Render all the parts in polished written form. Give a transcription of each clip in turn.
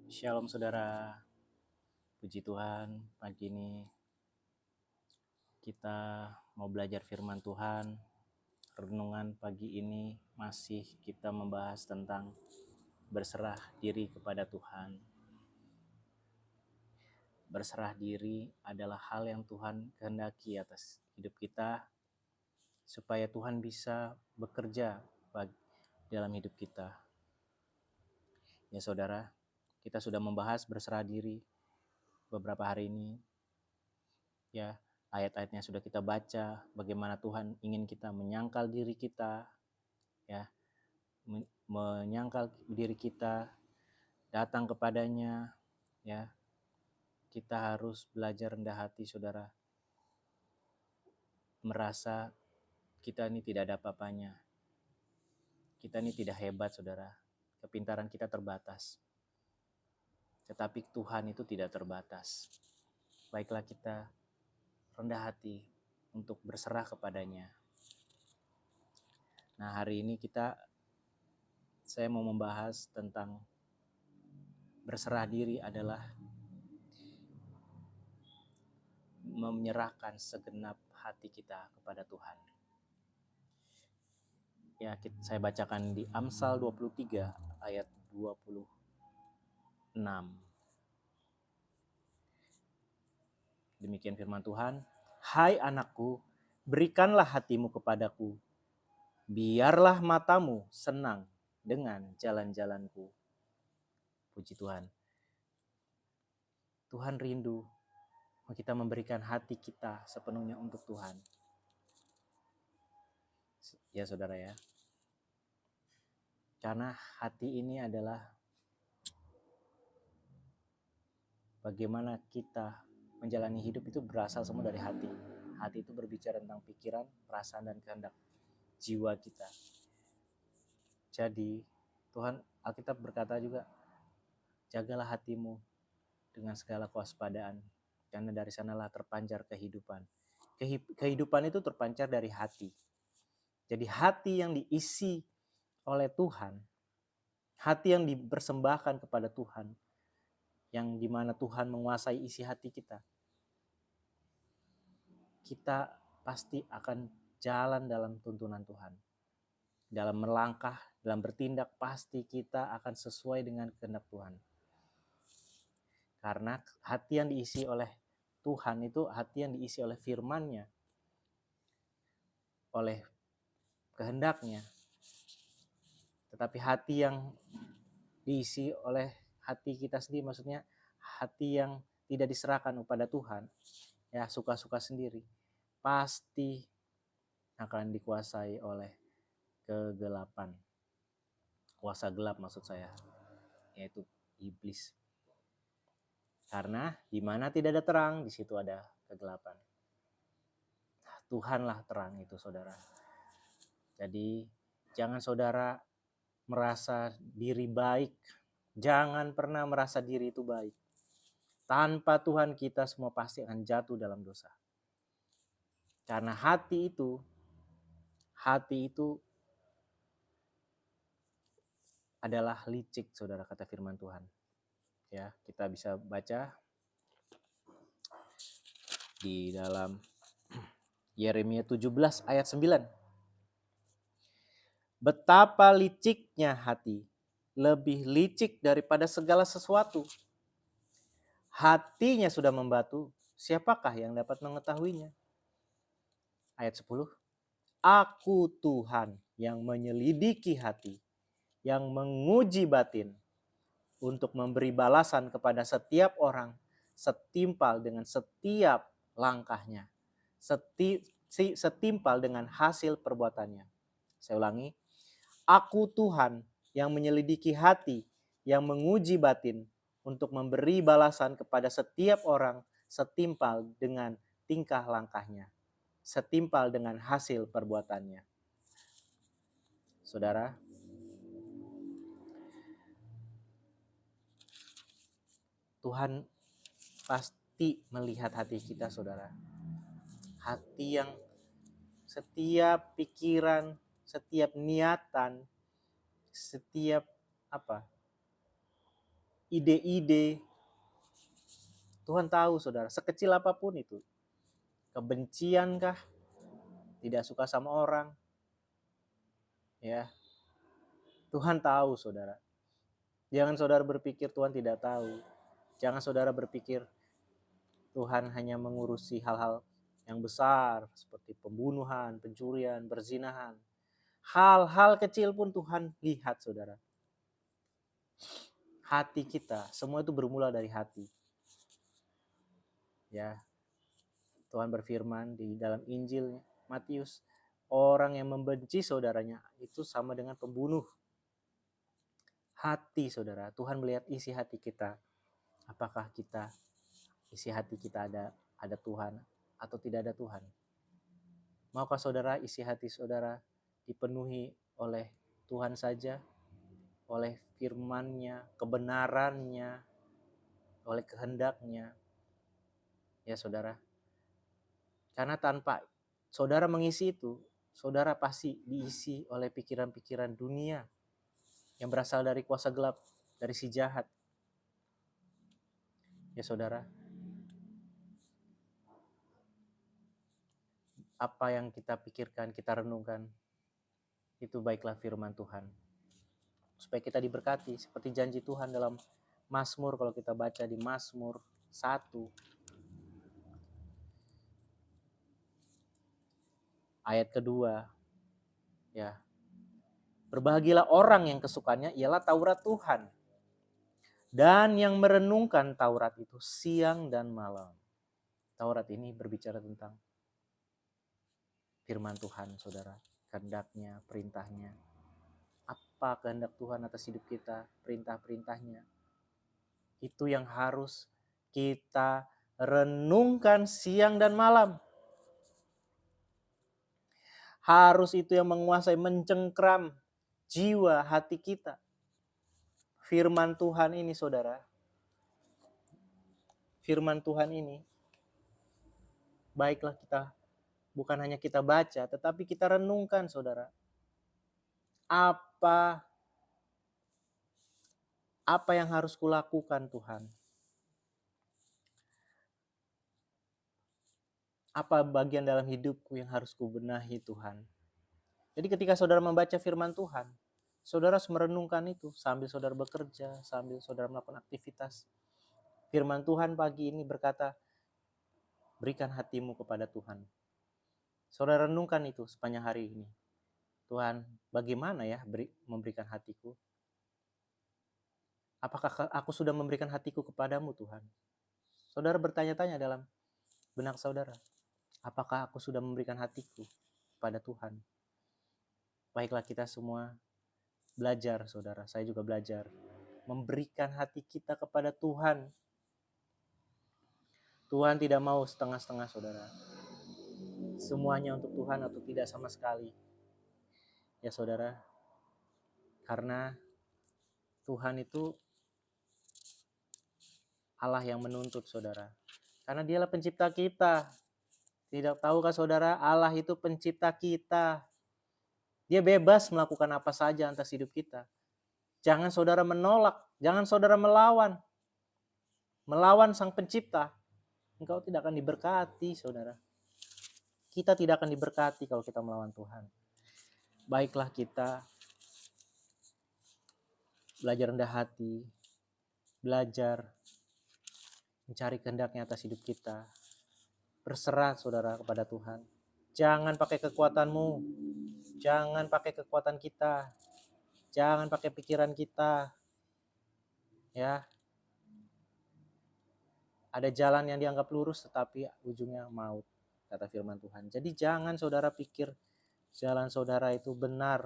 Shalom saudara, puji Tuhan pagi ini kita mau belajar firman Tuhan. Renungan pagi ini masih kita membahas tentang berserah diri kepada Tuhan. Berserah diri adalah hal yang Tuhan kehendaki atas hidup kita supaya Tuhan bisa bekerja dalam hidup kita. Ya saudara, kita sudah membahas berserah diri beberapa hari ini. Ya, ayat-ayatnya sudah kita baca, bagaimana Tuhan ingin kita menyangkal diri kita, ya, menyangkal diri kita, datang kepadanya, ya. Kita harus belajar rendah hati, saudara. Merasa kita ini tidak ada apa-apanya. Kita ini tidak hebat, saudara. Kepintaran kita terbatas. Tetapi Tuhan itu tidak terbatas. Baiklah kita rendah hati untuk berserah kepadanya. Nah, hari ini saya mau membahas tentang berserah diri adalah menyerahkan segenap hati kita kepada Tuhan. Ya, saya bacakan di Amsal 23 ayat 26. Demikian firman Tuhan, "Hai anakku, berikanlah hatimu kepadaku. Biarlah matamu senang dengan jalan-jalanku." Puji Tuhan. Tuhan rindu kita memberikan hati kita sepenuhnya untuk Tuhan. Ya saudara ya. Karena hati ini adalah bagaimana kita menjalani hidup itu berasal semua dari hati. Hati itu berbicara tentang pikiran, perasaan, dan kehendak jiwa kita. Jadi Tuhan Alkitab berkata juga, jagalah hatimu dengan segala kewaspadaan, karena dari sanalah terpancar kehidupan. Kehidupan itu terpancar dari hati. Jadi hati yang diisi oleh Tuhan, hati yang dipersembahkan kepada Tuhan, yang dimana Tuhan menguasai isi hati kita, kita pasti akan jalan dalam tuntunan Tuhan. Dalam melangkah, dalam bertindak, pasti kita akan sesuai dengan kehendak Tuhan. Karena hati yang diisi oleh Tuhan itu hati yang diisi oleh firman-Nya, oleh kehendaknya. Tetapi hati yang diisi oleh hati kita sendiri, maksudnya hati yang tidak diserahkan kepada Tuhan, ya suka-suka sendiri, pasti akan dikuasai oleh kegelapan. Kuasa gelap maksud saya, yaitu iblis. Karena di mana tidak ada terang, di situ ada kegelapan. Tuhanlah terang itu, saudara. Jadi jangan saudara merasa diri baik. Jangan pernah merasa diri itu baik. Tanpa Tuhan kita semua pasti akan jatuh dalam dosa. Karena hati itu adalah licik, saudara, kata firman Tuhan. Ya, kita bisa baca di dalam Yeremia 17 ayat 9. Betapa liciknya hati, lebih licik daripada segala sesuatu. Hatinya sudah membatu, siapakah yang dapat mengetahuinya? Ayat 10. Aku Tuhan yang menyelidiki hati, yang menguji batin, untuk memberi balasan kepada setiap orang setimpal dengan setiap langkahnya, setimpal dengan hasil perbuatannya. Saya ulangi, aku Tuhan yang menyelidiki hati, yang menguji batin, untuk memberi balasan kepada setiap orang setimpal dengan tingkah langkahnya, setimpal dengan hasil perbuatannya. Saudara, Tuhan pasti melihat hati kita, saudara. Hati yang setiap pikiran, setiap niatan, setiap ide-ide. Tuhan tahu saudara, sekecil apapun itu. Kebencian kah? Tidak suka sama orang? Ya, Tuhan tahu saudara. Jangan saudara berpikir Tuhan tidak tahu. Jangan saudara berpikir Tuhan hanya mengurusi hal-hal yang besar seperti pembunuhan, pencurian, perzinahan. Hal-hal kecil pun Tuhan lihat saudara. Hati kita, semua itu bermula dari hati. Ya, Tuhan berfirman di dalam Injil Matius, orang yang membenci saudaranya itu sama dengan pembunuh. Hati saudara, Tuhan melihat isi hati kita. Apakah kita isi hati kita ada Tuhan atau tidak ada Tuhan? Maukah saudara isi hati saudara dipenuhi oleh Tuhan saja, oleh firman-Nya, kebenaran-Nya, oleh kehendak-Nya? Ya saudara, karena tanpa saudara mengisi itu, saudara pasti diisi oleh pikiran-pikiran dunia yang berasal dari kuasa gelap, dari si jahat. Ya saudara, apa yang kita pikirkan, kita renungkan, itu baiklah firman Tuhan. Supaya kita diberkati seperti janji Tuhan dalam Mazmur, kalau kita baca di Mazmur 1 ayat kedua, ya, berbahagialah orang yang kesukaannya ialah Taurat Tuhan, dan yang merenungkan Taurat itu siang dan malam. Taurat ini berbicara tentang firman Tuhan, saudara, kehendaknya, perintahnya. Apa kehendak Tuhan atas hidup kita, perintah-perintahnya. Itu yang harus kita renungkan siang dan malam. Harus itu yang menguasai, mencengkram jiwa hati kita. Firman Tuhan ini saudara, firman Tuhan ini baiklah kita bukan hanya kita baca, tetapi kita renungkan saudara. Apa yang harus kulakukan Tuhan? Apa bagian dalam hidupku yang harus kubenahi Tuhan? Jadi ketika saudara membaca firman Tuhan, saudara harus merenungkan itu sambil saudara bekerja, sambil saudara melakukan aktivitas. Firman Tuhan pagi ini berkata, berikan hatimu kepada Tuhan. Saudara renungkan itu sepanjang hari ini. Tuhan, bagaimana ya memberikan hatiku? Apakah aku sudah memberikan hatiku kepadamu Tuhan? Saudara bertanya-tanya dalam benak saudara. Apakah aku sudah memberikan hatiku kepada Tuhan? Baiklah kita semua belajar saudara, saya juga belajar. Memberikan hati kita kepada Tuhan. Tuhan tidak mau setengah-setengah saudara. Semuanya untuk Tuhan atau tidak sama sekali. Ya saudara, karena Tuhan itu Allah yang menuntut saudara. Karena dialah pencipta kita. Tidak tahukah saudara, Allah itu pencipta kita. Dia bebas melakukan apa saja atas hidup kita. Jangan saudara menolak, jangan saudara melawan. Melawan sang pencipta, engkau tidak akan diberkati saudara. Kita tidak akan diberkati kalau kita melawan Tuhan. Baiklah kita belajar rendah hati, belajar mencari kehendaknya atas hidup kita. Berserah saudara kepada Tuhan. Jangan pakai kekuatanmu, jangan pakai kekuatan kita, jangan pakai pikiran kita. Ya, ada jalan yang dianggap lurus tetapi ujungnya maut, kata firman Tuhan. Jadi jangan saudara pikir jalan saudara itu benar.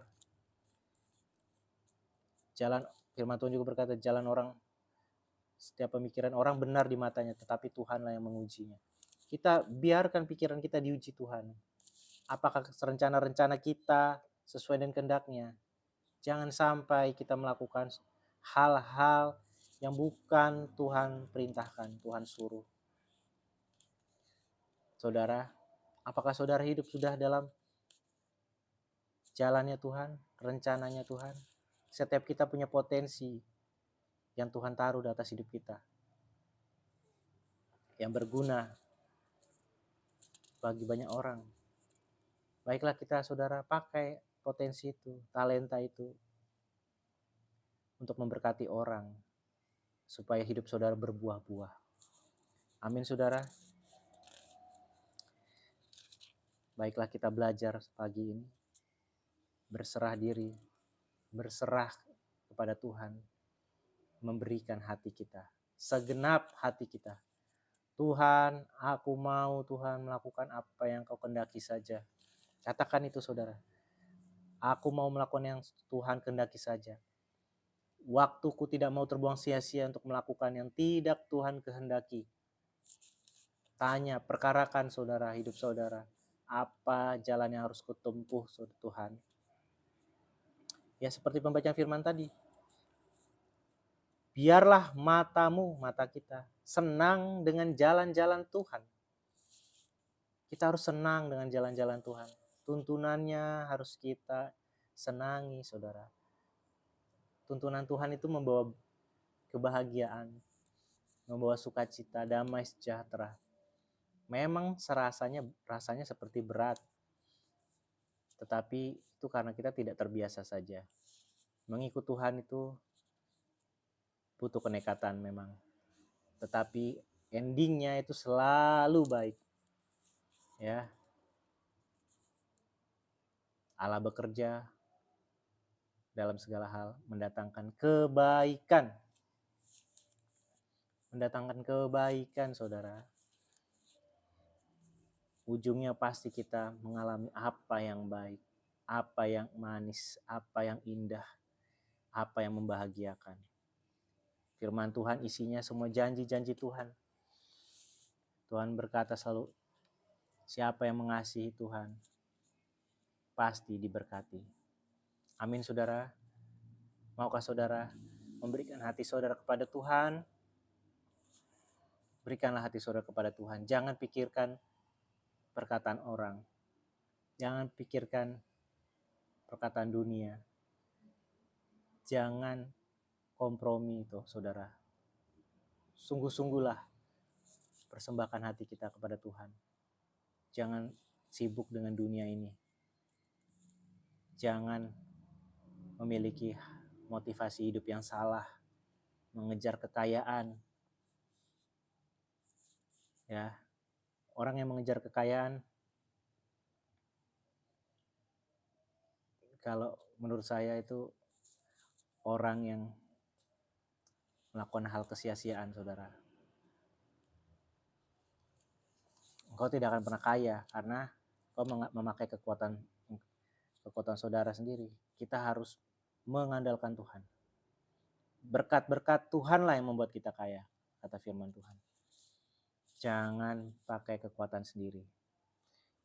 Jalan firman Tuhan juga berkata, jalan orang, setiap pemikiran orang benar di matanya, tetapi Tuhanlah yang mengujinya. Kita biarkan pikiran kita diuji Tuhan. Apakah rencana-rencana kita sesuai dengan kehendaknya? Jangan sampai kita melakukan hal-hal yang bukan Tuhan perintahkan, Tuhan suruh. Saudara, apakah saudara hidup sudah dalam jalannya Tuhan, rencananya Tuhan? Setiap kita punya potensi. yang Tuhan taruh di atas hidup kita, yang berguna bagi banyak orang. Baiklah kita saudara pakai potensi itu, talenta itu untuk memberkati orang, supaya hidup saudara berbuah-buah. Amin saudara. Baiklah kita belajar pagi ini, berserah diri, berserah kepada Tuhan, memberikan hati kita, segenap hati kita. Tuhan, aku mau Tuhan melakukan apa yang kau kehendaki saja. Katakan itu saudara. Aku mau melakukan yang Tuhan kehendaki saja. Waktuku tidak mau terbuang sia-sia untuk melakukan yang tidak Tuhan kehendaki. Tanya, perkarakan saudara, hidup saudara. Apa jalan yang harus kutempuh Tuhan? Ya seperti pembacaan firman tadi. Biarlah matamu, mata kita, senang dengan jalan-jalan Tuhan. Kita harus senang dengan jalan-jalan Tuhan. Tuntunannya harus kita senangi, saudara. Tuntunan Tuhan itu membawa kebahagiaan, membawa sukacita, damai sejahtera. Memang rasanya seperti berat. Tetapi itu karena kita tidak terbiasa saja. Mengikut Tuhan itu butuh kenekatan memang. Tetapi endingnya itu selalu baik. Ya. Allah bekerja dalam segala hal, mendatangkan kebaikan. Mendatangkan kebaikan, saudara. Ujungnya pasti kita mengalami apa yang baik, apa yang manis, apa yang indah, apa yang membahagiakan. Firman Tuhan isinya semua janji-janji Tuhan. Tuhan berkata selalu, siapa yang mengasihi Tuhan, pasti diberkati. Amin saudara. Maukah saudara memberikan hati saudara kepada Tuhan? Berikanlah hati saudara kepada Tuhan. Jangan pikirkan perkataan orang. Jangan pikirkan perkataan dunia. Jangan kompromi itu saudara. Sungguh-sungguhlah persembahkan hati kita kepada Tuhan. Jangan sibuk dengan dunia ini. Jangan memiliki motivasi hidup yang salah, mengejar kekayaan. Ya, orang yang mengejar kekayaan, kalau menurut saya itu orang yang melakukan hal kesia-siaan, saudara. Engkau tidak akan pernah kaya karena engkau memakai kekuatan saudara sendiri. Kita harus mengandalkan Tuhan. Berkat-berkat Tuhanlah yang membuat kita kaya, kata firman Tuhan. Jangan pakai kekuatan sendiri.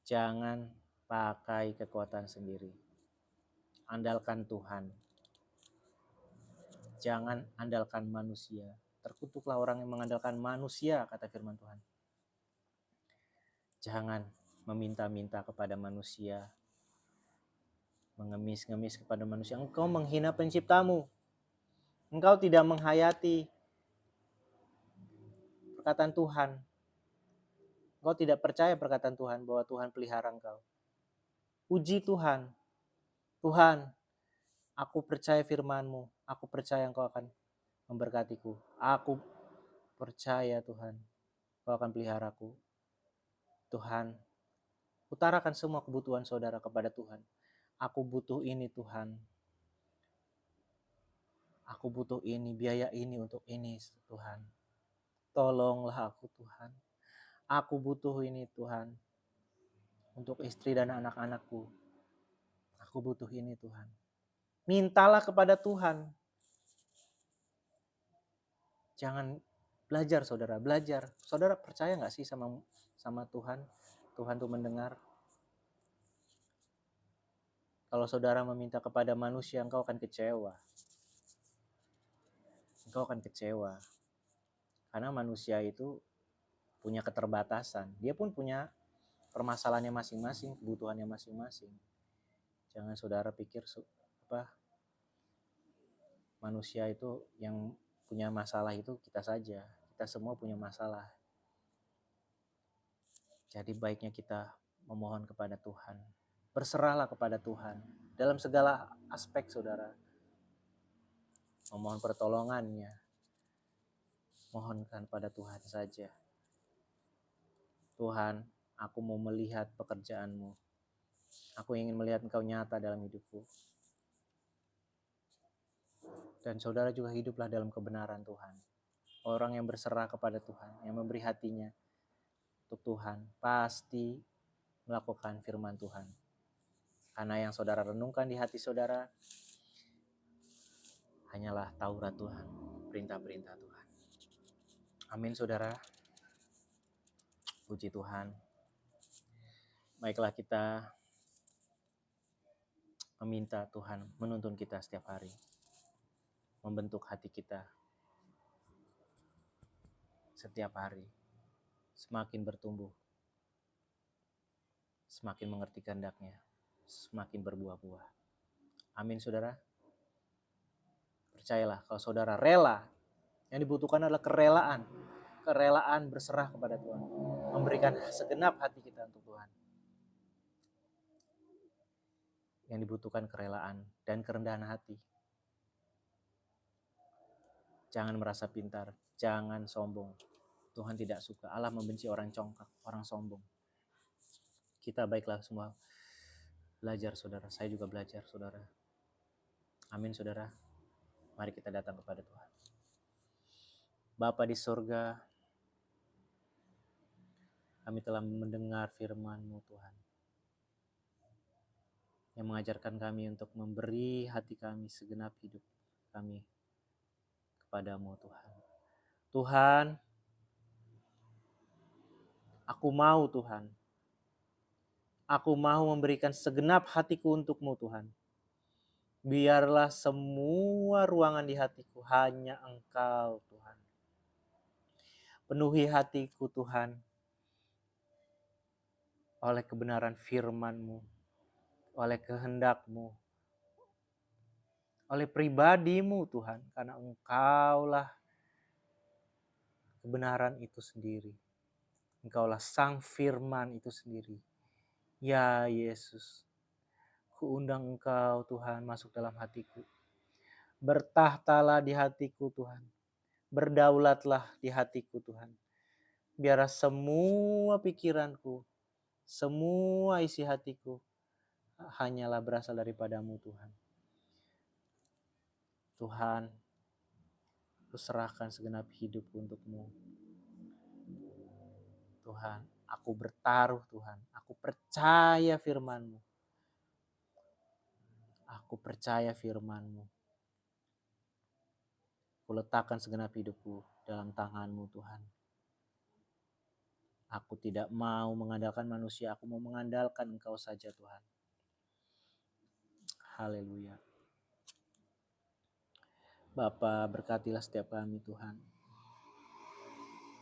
Jangan pakai kekuatan sendiri. Andalkan Tuhan. Jangan andalkan manusia. Terkutuklah orang yang mengandalkan manusia, kata firman Tuhan. Jangan meminta-minta kepada manusia, mengemis-ngemis kepada manusia. Engkau menghina penciptamu. Engkau tidak menghayati perkataan Tuhan. Engkau tidak percaya perkataan Tuhan bahwa Tuhan pelihara engkau. Puji Tuhan. Tuhan, aku percaya firman-Mu. Aku percaya Engkau akan memberkatiku. Aku percaya Tuhan, Engkau akan peliharaku. Tuhan, utarakan semua kebutuhan saudara kepada Tuhan. Aku butuh ini Tuhan. Aku butuh ini, biaya ini untuk ini Tuhan. Tolonglah aku Tuhan. Aku butuh ini Tuhan. Untuk istri dan anak-anakku. Aku butuh ini Tuhan. Mintalah kepada Tuhan. Jangan belajar saudara, belajar. Saudara percaya gak sih sama Tuhan? Tuhan tuh mendengar. Kalau saudara meminta kepada manusia, engkau akan kecewa. Engkau akan kecewa. Karena manusia itu punya keterbatasan. Dia pun punya permasalahannya masing-masing, kebutuhannya masing-masing. Jangan saudara pikir manusia itu yang punya masalah itu kita saja. Kita semua punya masalah. Jadi baiknya kita memohon kepada Tuhan. Berserahlah kepada Tuhan dalam segala aspek, saudara. Memohon pertolongannya. Mohonkan pada Tuhan saja. Tuhan, aku mau melihat pekerjaan-Mu. Aku ingin melihat Engkau nyata dalam hidupku. Dan saudara juga hiduplah dalam kebenaran Tuhan. Orang yang berserah kepada Tuhan, yang memberi hatinya untuk Tuhan, pasti melakukan firman Tuhan. Karena yang saudara renungkan di hati saudara hanyalah Taurat Tuhan, perintah-perintah Tuhan. Amin, saudara. Puji Tuhan. Baiklah, kita meminta Tuhan menuntun kita setiap hari, membentuk hati kita setiap hari, semakin bertumbuh, semakin mengerti kehendak-Nya, semakin berbuah-buah. Amin, saudara. Percayalah, kalau saudara rela, yang dibutuhkan adalah kerelaan. Kerelaan berserah kepada Tuhan, memberikan segenap hati kita untuk Tuhan. Yang dibutuhkan kerelaan dan kerendahan hati. Jangan merasa pintar, jangan sombong. Tuhan tidak suka. Allah membenci orang congkak, orang sombong. Kita baiklah semua belajar, saudara. Saya juga belajar, saudara. Amin, saudara. Mari kita datang kepada Tuhan. Bapa di surga, kami telah mendengar firman-Mu, Tuhan, yang mengajarkan kami untuk memberi hati kami, segenap hidup kami kepadamu, Tuhan. Tuhan, aku mau, Tuhan. Aku mau memberikan segenap hatiku untuk-Mu, Tuhan. Biarlah semua ruangan di hatiku hanya Engkau, Tuhan. Penuhi hatiku, Tuhan, oleh kebenaran firman-Mu, oleh kehendak-Mu, oleh pribadi-Mu, Tuhan. Karena Engkaulah kebenaran itu sendiri. Engkaulah sang firman itu sendiri. Ya Yesus, kuundang Engkau, Tuhan, masuk dalam hatiku. Bertahtalah di hatiku, Tuhan. Berdaulatlah di hatiku, Tuhan. Biarlah semua pikiranku, semua isi hatiku hanyalah berasal daripada-Mu, Tuhan. Tuhan, ku serahkan segenap hidupku untuk-Mu. Tuhan, aku bertaruh, Tuhan. Aku percaya firman-Mu. Aku percaya firman-Mu. Ku letakkan segenap hidupku dalam tangan-Mu, Tuhan. Aku tidak mau mengandalkan manusia, aku mau mengandalkan Engkau saja, Tuhan. Haleluya. Bapa, berkatilah setiap kami, Tuhan.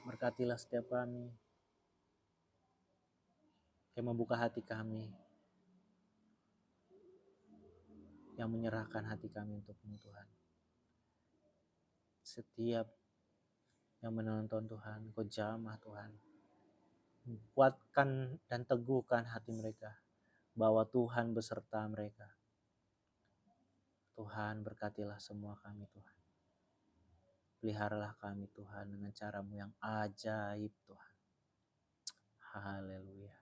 Berkatilah setiap kami yang membuka hati kami, yang menyerahkan hati kami untuk-Mu, Tuhan. Setiap yang menonton, Tuhan, Engkau jamah, Tuhan. Kuatkan dan teguhkan hati mereka bahwa Tuhan beserta mereka. Tuhan, berkatilah semua kami, Tuhan. Peliharalah kami, Tuhan, dengan cara-Mu yang ajaib, Tuhan. Haleluya.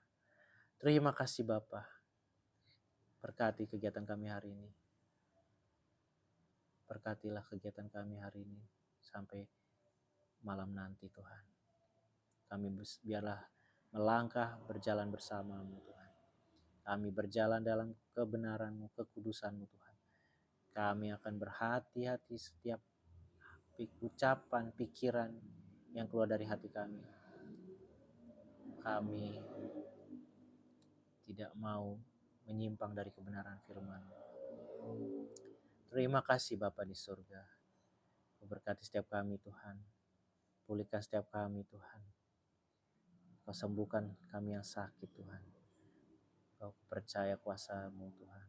Terima kasih, Bapa. Berkati kegiatan kami hari ini. Berkatilah kegiatan kami hari ini sampai malam nanti, Tuhan. Kami biarlah melangkah berjalan bersama-Mu, Tuhan. Kami berjalan dalam kebenaran-Mu, kekudusan-Mu, Tuhan. Kami akan berhati-hati setiap ucapan, pikiran yang keluar dari hati kami. Kami tidak mau menyimpang dari kebenaran firman-Mu. Terima kasih Bapa di surga. Berkati setiap kami, Tuhan. Pulihkan setiap kami, Tuhan. Kau sembuhkan kami yang sakit, Tuhan. Kau percaya kuasa-Mu, Tuhan.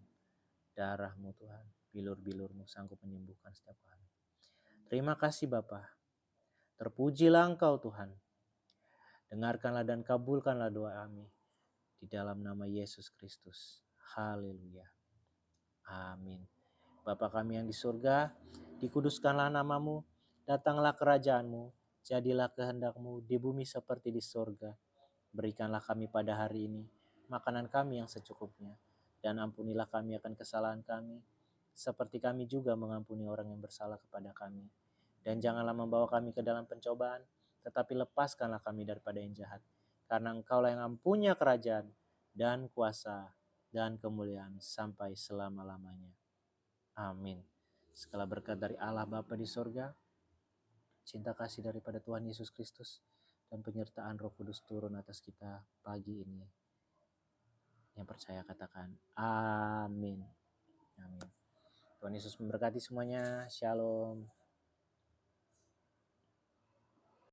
Darah-Mu, Tuhan. Bilur-bilur-Mu sanggup menyembuhkan setiap kami. Terima kasih Bapa. Terpujilah Engkau Tuhan. Dengarkanlah dan kabulkanlah doa kami. Di dalam nama Yesus Kristus. Haleluya. Amin. Bapa kami yang di surga, dikuduskanlah namamu, datanglah kerajaanmu, jadilah kehendakmu di bumi seperti di surga. Berikanlah kami pada hari ini makanan kami yang secukupnya, dan ampunilah kami akan kesalahan kami, seperti kami juga mengampuni orang yang bersalah kepada kami. Dan janganlah membawa kami ke dalam pencobaan, tetapi lepaskanlah kami daripada yang jahat. Karena Engkaulah yang punya kerajaan dan kuasa dan kemuliaan sampai selama-lamanya. Amin. Segala berkat dari Allah Bapa di sorga, cinta kasih daripada Tuhan Yesus Kristus, dan penyertaan Roh Kudus turun atas kita pagi ini. Yang percaya katakan amin. Amin. Tuhan Yesus memberkati semuanya. Shalom.